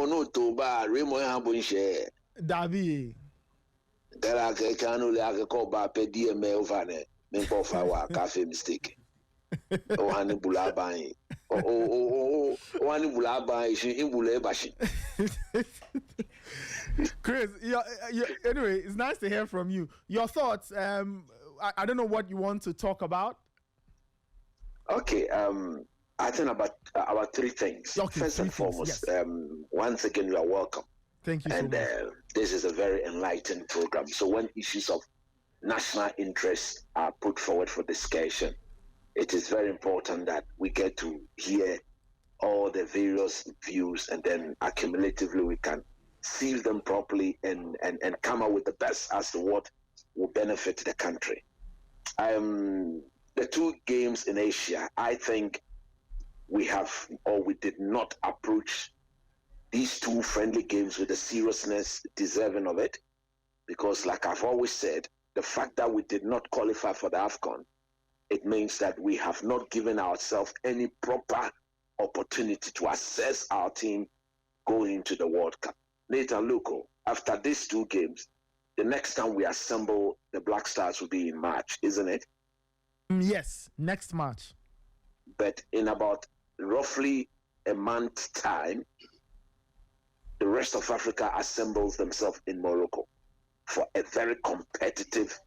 no to ba Remo Hambon share. Dabi. Gara kanu le call ba pe DMA over ne. Men ko fa wa cafe mistake. O hani bulaban. O hani bulaban shi ibule bashi. Chris, anyway, it's nice to hear from you. Your thoughts, I don't know what you want to talk about. Okay, I think about three things. Okay, First and foremost, yes. Once again, you are welcome. Thank you so much. And this is a very enlightened program. So when issues of national interest are put forward for discussion, it is very important that we get to hear all the various views, and then accumulatively we can sieve them properly and come up with the best as to what will benefit the country. The two games in Asia, I think we did not approach these two friendly games with the seriousness deserving of it, because like I've always said, the fact that we did not qualify for the AFCON, it means that we have not given ourselves any proper opportunity to assess our team going into the World Cup. Nathan Luko, after these two games, the next time we assemble the Black Stars will be in March, isn't it? Yes, next March. But in about roughly a month's time, the rest of Africa assembles themselves in Morocco for a very competitive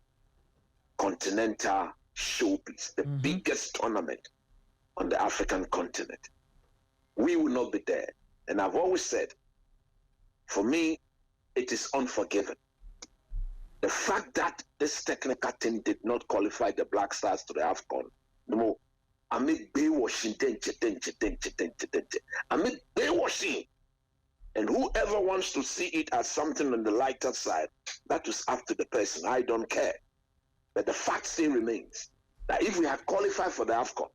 continental showpiece, the biggest tournament on the African continent. We will not be there. And I've always said, for me, it is unforgiving. The fact that this technical team did not qualify the Black Stars to the AFCON, no, I mean, baywashing, I mean, baywashing. And whoever wants to see it as something on the lighter side, that is up to the person. I don't care. But the fact still remains that if we had qualified for the AFCON,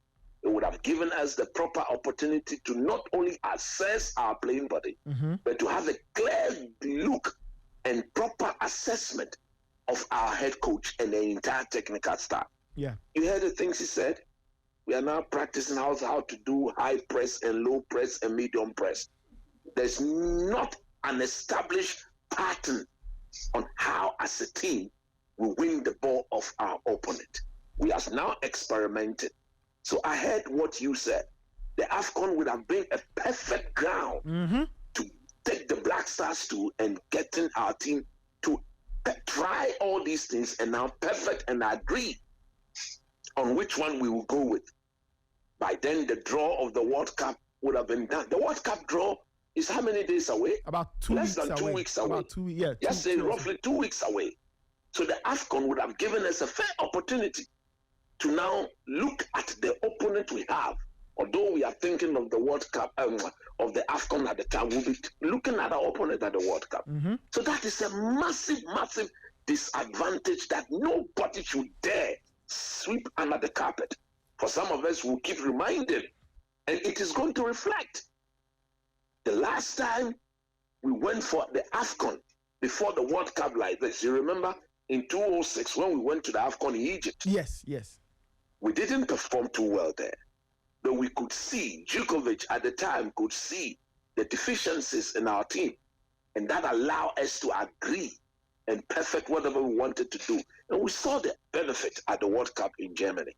it would have given us the proper opportunity to not only assess our playing body, but to have a clear look and proper assessment of our head coach and the entire technical staff. Yeah, you heard the things he said. We are now practicing how to do high press and low press and medium press. There's not an established pattern on how, as a team, we win the ball off our opponent. We are now experimenting. So I heard what you said. The AFCON would have been a perfect ground to take the Black Stars to and getting our team to try all these things and now perfect and agree on which one we will go with. By then, the draw of the World Cup would have been done. The World Cup draw is how many days away? About 2 Less weeks than 2 weeks away. About 2 weeks, yeah. Just say roughly 2 weeks away. So the AFCON would have given us a fair opportunity to now look at the opponent we have. Although we are thinking of the World Cup, of the AFCON at the time, we'll be looking at our opponent at the World Cup. So that is a massive, massive disadvantage that nobody should dare sweep under the carpet. For some of us, we'll keep reminding, and it is going to reflect. The last time we went for the AFCON before the World Cup like this, you remember in 2006 when we went to the AFCON in Egypt? Yes. We didn't perform too well there. But we could see, Djokovic at the time could see the deficiencies in our team. And that allowed us to agree and perfect whatever we wanted to do. And we saw the benefit at the World Cup in Germany.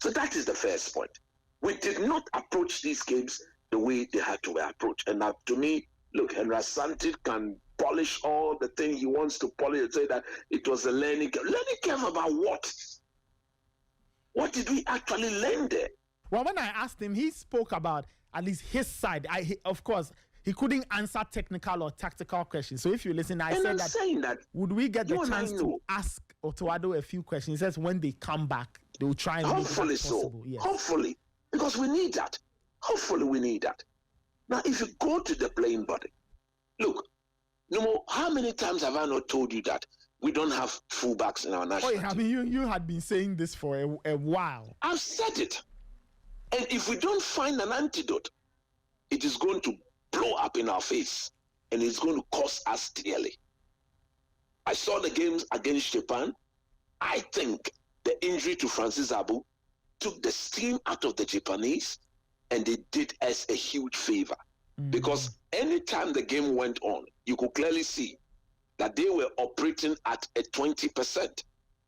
So that is the first point. We did not approach these games the way they had to be approached. And now, to me, look, Henry Asante can polish all the things he wants to polish and say that it was a learning curve. Learning curve about what? What did we actually learn there? Well, when I asked him, he spoke about at least his side. Of course, he couldn't answer technical or tactical questions. So if you listen, I said that would we get the chance to ask Otoado a few questions? He says when they come back, they will try and hopefully make that possible. Yes. Hopefully, because we need that. Hopefully, we need that. Now, if you go to the playing body, look, no, how many times have I not told you that we don't have fullbacks in our national team? I mean, you had been saying this for a while. I've said it. And if we don't find an antidote, it is going to blow up in our face and it's going to cost us dearly. I saw the games against Japan. I think the injury to Francis Abu took the steam out of the Japanese and they did us a huge favor. Because anytime the game went on, you could clearly see that they were operating at a 20%.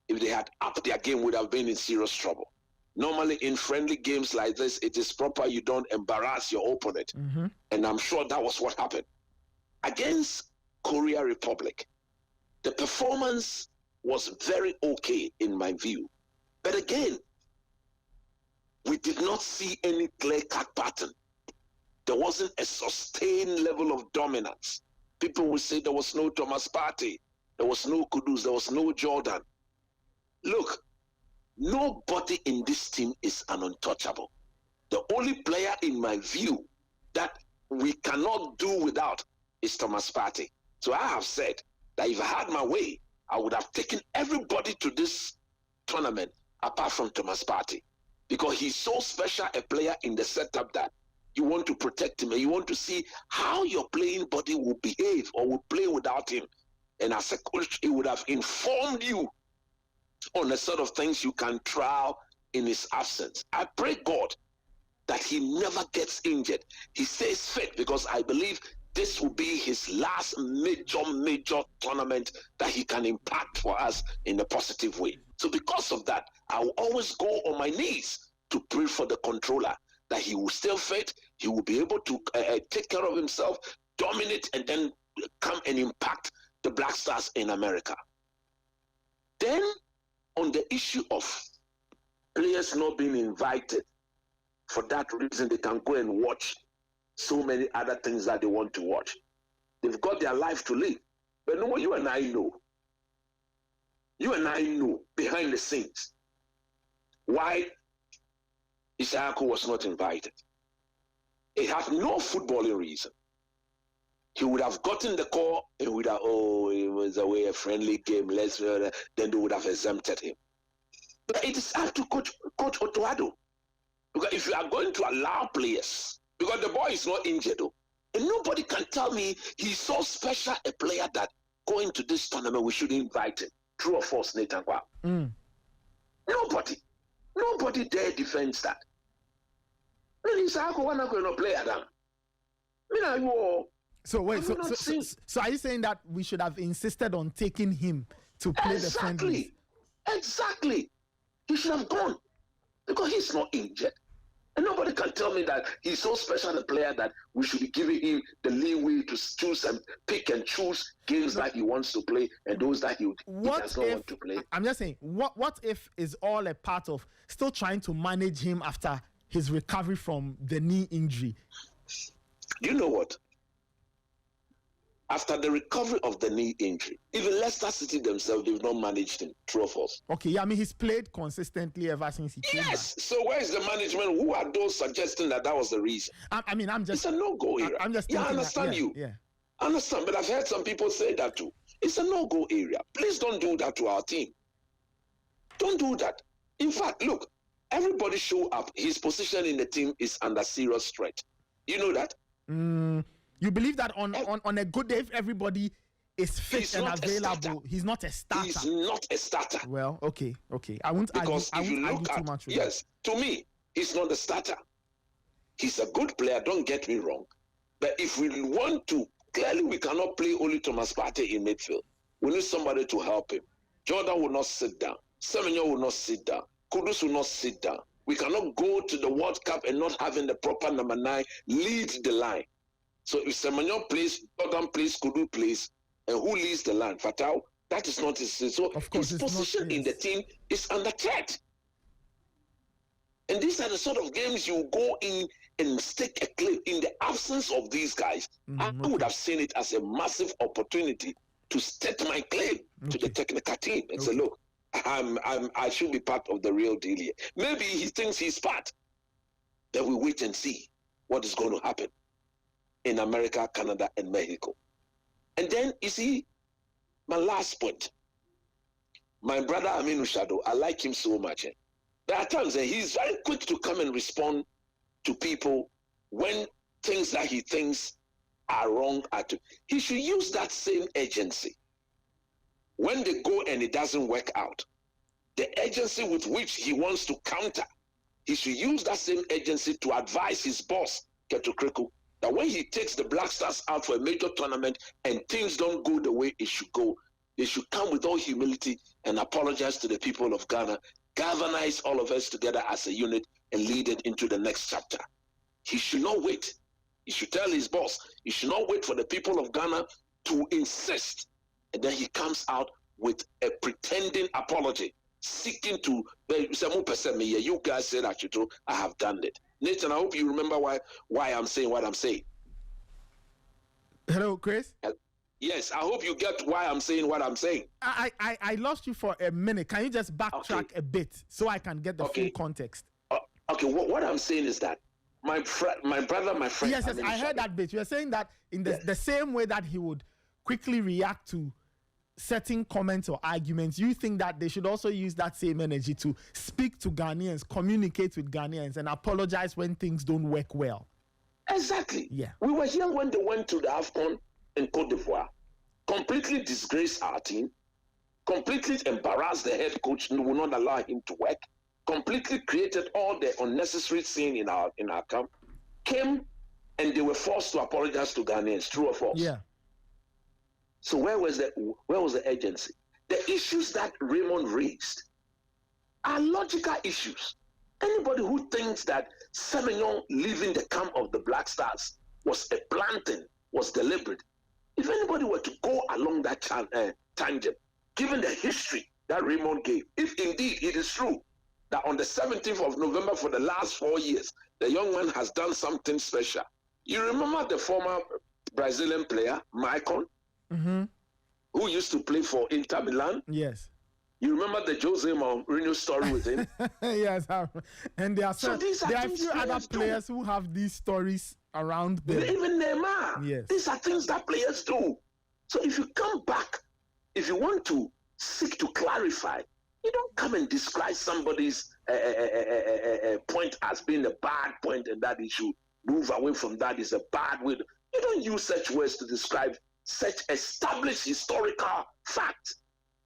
If they had upped their game, would have been in serious trouble. Normally in friendly games like this, it is proper you don't embarrass your opponent. And I'm sure that was what happened. Against Korea Republic, the performance was very okay in my view. But again, we did not see any clear-cut pattern. There wasn't a sustained level of dominance. People will say there was no Thomas Partey, there was no Kudus, there was no Jordan. Look, nobody in this team is an untouchable. The only player in my view that we cannot do without is Thomas Partey. So I have said that if I had my way, I would have taken everybody to this tournament apart from Thomas Partey, because he's so special a player in the setup that you want to protect him and you want to see how your playing body will behave or will play without him. And as a coach, he would have informed you on the sort of things you can trial in his absence. I pray God that he never gets injured. He stays fit, because I believe this will be his last major tournament that he can impact for us in a positive way. So because of that, I will always go on my knees to pray for the controller, that he will still fit, he will be able to take care of himself, dominate, and then come and impact the Black Stars in America. Then, on the issue of players not being invited, for that reason they can go and watch so many other things that they want to watch. They've got their life to live. But no, you and I know behind the scenes why Isaac was not invited. It had no footballing reason. He would have gotten the call and would have, it was a friendly game, then they would have exempted him. But it is up to Coach Otoado. Because if you are going to allow players, because the boy is not injured though, and nobody can tell me he's so special a player that going to this tournament we should invite him. True or false, Nathan Kwa? Nobody dare defend that. When he's not going to play Adam. So wait, so are you saying that we should have insisted on taking him to play the friendlies? Exactly. He should have gone, because he's not injured. And nobody can tell me that he's so special a player that we should be giving him the leeway to choose and pick and choose games that he wants to play and those that he does not want to play. I'm just saying, what if is all a part of still trying to manage him after his recovery from the knee injury? You know what? After the recovery of the knee injury, even Leicester City themselves, they've not managed him. True or false? Okay, yeah, I mean, he's played consistently ever since he came back. So where is the management? Who are those suggesting that was the reason? It's a no-go area. I'm just I understand you. Yeah. I understand, but I've heard some people say that too. It's a no-go area. Please don't do that to our team. Don't do that. In fact, look, everybody show up. His position in the team is under serious threat. You know that? You believe that on a good day, if everybody is fit and available, he's not a starter? He's not a starter. Well, okay. I won't argue too much with yes, to me, he's not a starter. He's a good player, don't get me wrong. But if we want to, clearly we cannot play only Thomas Partey in midfield. We need somebody to help him. Jordan will not sit down. Semenyo will not sit down. Kudus will not sit down. We cannot go to the World Cup and not having the proper number 9 lead the line. So if Semenyo plays, Jordan plays, Kudu plays, and who leads the line? Fatau? That is not his. So his position in the team is under threat. And these are the sort of games you go in and stake a claim. In the absence of these guys, I would have seen it as a massive opportunity to state my claim to the technical team and say, look, I should be part of the real deal here. Maybe he thinks he's part. Then we wait and see what is going to happen in America, Canada, and Mexico. And then, you see, my last point. My brother Aminu Shadow, I like him so much. There are times he's very quick to come and respond to people when things that he thinks are wrong. He should use that same agency. When they go and it doesn't work out, the agency with which he wants to counter, he should use that same agency to advise his boss, Ketu Kriku, that when he takes the Black Stars out for a major tournament and things don't go the way it should go, they should come with all humility and apologize to the people of Ghana, galvanize all of us together as a unit and lead it into the next chapter. He should not wait. He should tell his boss, he should not wait for the people of Ghana to insist. And then he comes out with a pretending apology, seeking to, you guys said that you do, I have done it. Nathan, I hope you remember why I'm saying what I'm saying. Hello, Chris? Yes, I hope you get why I'm saying what I'm saying. I lost you for a minute. Can you just backtrack a bit so I can get the full context? Okay, what I'm saying is that my brother, my friend. Yes, I heard that bit. You are saying that in the same way that he would quickly react to certain comments or arguments, you think that they should also use that same energy to speak to Ghanaians, communicate with Ghanaians, and apologize when things don't work well. Exactly. Yeah. We were here when they went to the AFCON in Cote d'Ivoire, completely disgraced our team, completely embarrassed the head coach and would not allow him to work, completely created all the unnecessary scene in our camp, came and they were forced to apologize to Ghanaians, true or false? Yeah. So where was the agency? The issues that Raymond raised are logical issues. Anybody who thinks that Semenyo leaving the camp of the Black Stars was a planting, was deliberate, if anybody were to go along that tangent, given the history that Raymond gave, if indeed it is true that on the 17th of November for the last 4 years, the young man has done something special. You remember the former Brazilian player, Maicon, who used to play for Inter Milan? Yes. You remember the Jose Mourinho story with him? Yes. And there are a few other players who have these stories around them. Even Neymar. Yes. These are things that players do. So if you come back, if you want to seek to clarify, you don't come and describe somebody's point as being a bad point and that issue. Move away from that is a bad way. You don't use such words to describe such established historical facts.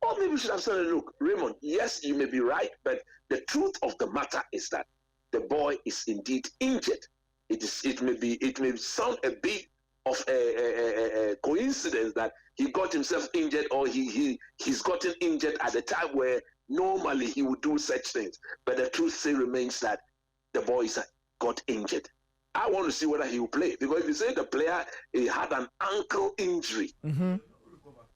Or maybe we should have said, look, Raymond, yes, you may be right, but the truth of the matter is that the boy is indeed injured. It may sound a bit of a coincidence that he got himself injured or he's gotten injured at a time where normally he would do such things. But the truth still remains that the boy got injured. I want to see whether he will play, because if you say the player had an ankle injury,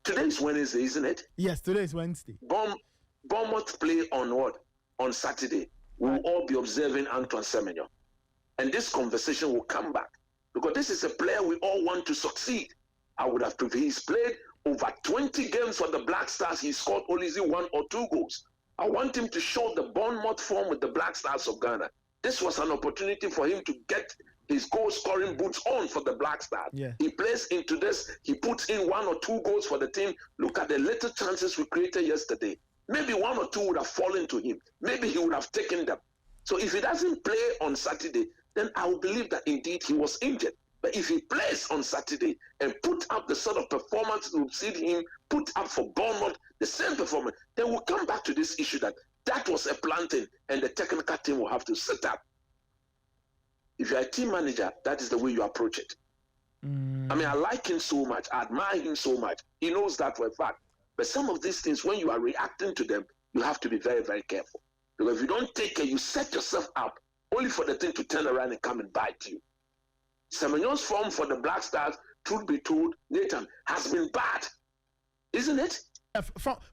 today is Wednesday, isn't it? Yes, today is Wednesday. Bournemouth play on what? On Saturday. We'll all be observing Antoine Semenyo. And this conversation will come back, because this is a player we all want to succeed. He's played over 20 games for the Black Stars. He scored only 1 or 2 goals. I want him to show the Bournemouth form with the Black Stars of Ghana. This was an opportunity for him to get his goal-scoring boots on for the Black Stars. Yeah. He plays into this. He puts in 1 or 2 goals for the team. Look at the little chances we created yesterday. Maybe 1 or 2 would have fallen to him. Maybe he would have taken them. So if he doesn't play on Saturday, then I will believe that indeed he was injured. But if he plays on Saturday and put up the sort of performance we've seen him put up for Bournemouth, the same performance, then we'll come back to this issue that was a planting and the technical team will have to sit up. If you're a team manager, that is the way you approach it. I mean, I like him so much. I admire him so much. He knows that for a fact. But some of these things, when you are reacting to them, you have to be very, very careful. Because if you don't take care, you set yourself up only for the thing to turn around and come and bite you. Semenyo's form for the Black Stars, truth be told, Nathan, has been bad, isn't it?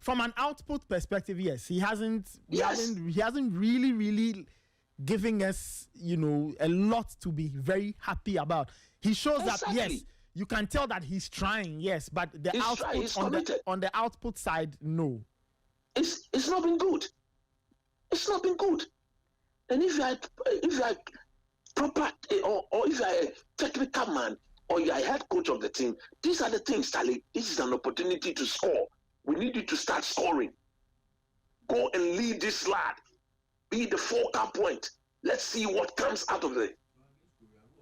From an output perspective, yes, he hasn't really giving us, a lot to be very happy about. He shows that, yes, you can tell that he's trying, yes, but the output on the output side, no. It's not been good. It's not been good. And if you are proper, or if you are a technical man, or you are a head coach of the team, these are the things, Charlie. This is an opportunity to score. We need you to start scoring. Go and lead this lad. Be the focal point. Let's see what comes out of it.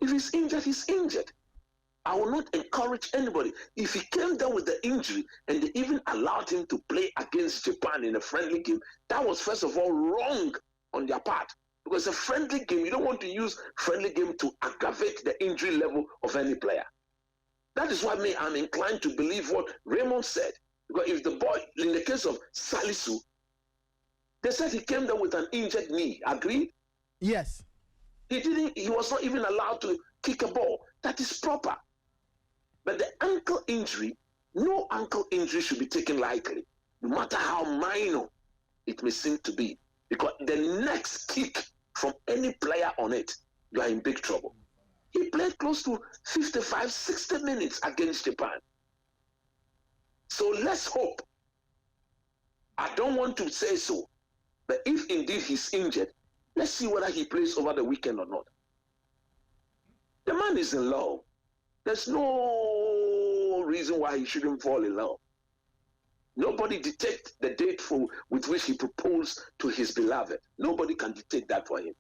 If he's injured, he's injured. I will not encourage anybody. If he came down with the injury and they even allowed him to play against Japan in a friendly game, that was first of all wrong on their part. Because a friendly game, you don't want to use friendly game to aggravate the injury level of any player. That is why I'm inclined to believe what Raymond said. Because if the boy, in the case of Salisu, they said he came there with an injured knee. Agreed? Yes. He was not even allowed to kick a ball. That is proper. But the ankle injury, no ankle injury should be taken lightly, no matter how minor it may seem to be. Because the next kick from any player on it, you are in big trouble. He played close to 55, 60 minutes against Japan. So let's hope. I don't want to say so, but if indeed he's injured, let's see whether he plays over the weekend or not. The man is in love. There's no reason why he shouldn't fall in love. Nobody dictates the date with which he proposed to his beloved. Nobody can dictate that for him.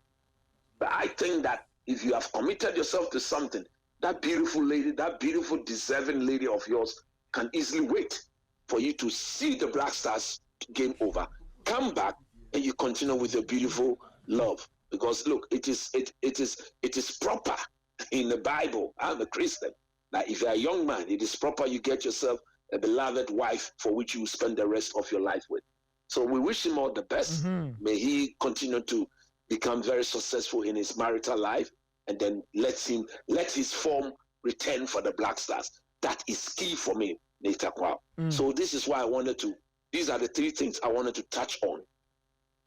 But I think that if you have committed yourself to something, that beautiful lady, that beautiful deserving lady of yours can easily wait for you to see the Black Stars game over, come back, and you continue with your beautiful love. Because look, it is proper in the Bible. I'm a Christian. That if you're a young man, it is proper you get yourself a beloved wife for which you spend the rest of your life with. So we wish him all the best. Mm-hmm. May he continue to become very successful in his marital life, and then let his form return for the Black Stars. That is key for me, Netakwa. So this is why these are the three things I wanted to touch on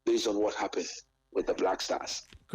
based on what happened with the Black Stars.